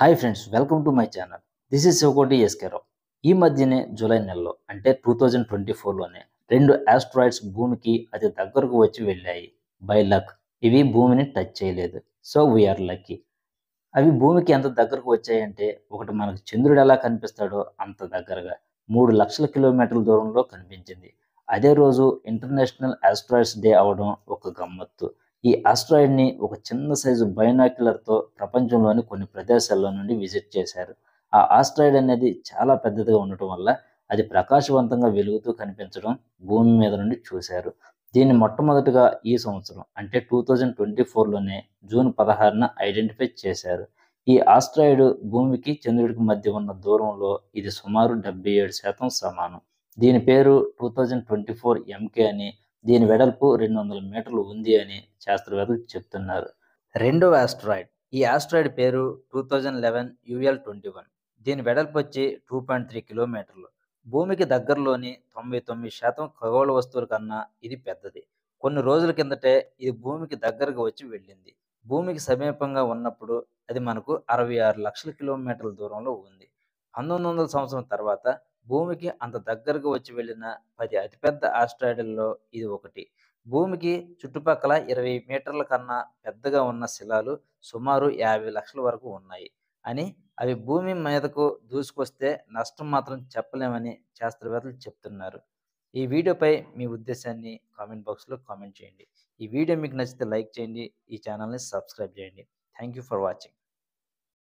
Hi friends, welcome to my channel. This is Sivakoti ఎస్కేరావు. ఈ మధ్యనే July నెలలో అంటే 2024లోనే 2 ఆస్ట్రాయిడ్స్ భూమికి అతి దగ్గరకు వచ్చి వెళ్ళాయి. బై లక్ ఇవి భూమిని టచ్ చేయలేదు. So we are lucky. అవి భూమికి ఎంత దగ్గరకు వచ్చాయంటే ఒకటి మనకు చంద్రుడు ఎలా కనిపిస్తాడో అంత దగ్గరగా 3,00,000 కిలోమీటర్ల దూరంలో కనిపించింది. అదే రోజు ఇంటర్నేషనల్ ఆస్ట్రాయిడ్స్ డే అవడం ఒక గమ్మత్తు. ఈ ఆస్ట్రాయిడ్ని ఒక చిన్న సైజు బైనాక్యులర్తో ప్రపంచంలోని కొన్ని ప్రదేశాల్లో నుండి విజిట్ చేశారు. ఆ ఆస్ట్రాయిడ్ అనేది చాలా పెద్దదిగా ఉండటం వల్ల అది ప్రకాశవంతంగా వెలుగుతూ కనిపించడం భూమి మీద నుండి చూశారు. దీన్ని మొట్టమొదటిగా ఈ సంవత్సరం అంటే 2024లోనే జూన్ 16న ఐడెంటిఫై చేశారు. ఈ ఆస్ట్రాయిడ్ భూమికి చంద్రుడికి మధ్య ఉన్న దూరంలో ఇది సుమారు 77% సమానం. దీని పేరు 2024 ఎంకే అని, దీని వెడల్పు 200 మీటర్లు ఉంది అని శాస్త్రవేత్తలు చెప్తున్నారు. రెండవ ఆస్ట్రాయిడ్. ఈ ఆస్ట్రాయిడ్ పేరు 2011 UL21. దీని వెడల్పు వచ్చి 2.3 కిలోమీటర్లు. భూమికి దగ్గరలోని 99% ఖగోళ వస్తువుల కన్నా ఇది పెద్దది. కొన్ని రోజుల కిందటే ఇది భూమికి దగ్గరగా వచ్చి వెళ్ళింది. భూమికి సమీపంగా ఉన్నప్పుడు అది మనకు 66 లక్షల కిలోమీటర్ల దూరంలో ఉంది. 1900 సంవత్సరం తర్వాత భూమికి అంత దగ్గరగా వచ్చి వెళ్ళిన 10 అతిపెద్ద ఆస్ట్రాయిడ్లలో ఇది ఒకటి. భూమికి చుట్టుపక్కల 20 మీటర్ల కన్నా పెద్దగా ఉన్న శిలాలు సుమారు 50 లక్షల వరకు ఉన్నాయి అని, అవి భూమి మీదకు దూసుకొస్తే నష్టం మాత్రం చెప్పలేమని శాస్త్రవేత్తలు చెప్తున్నారు. ఈ వీడియోపై మీ ఉద్దేశాన్ని కామెంట్ బాక్స్లో కామెంట్ చేయండి. ఈ వీడియో మీకు నచ్చితే లైక్ చేయండి. ఈ ఛానల్ని సబ్స్క్రైబ్ చేయండి. Thank you for watching.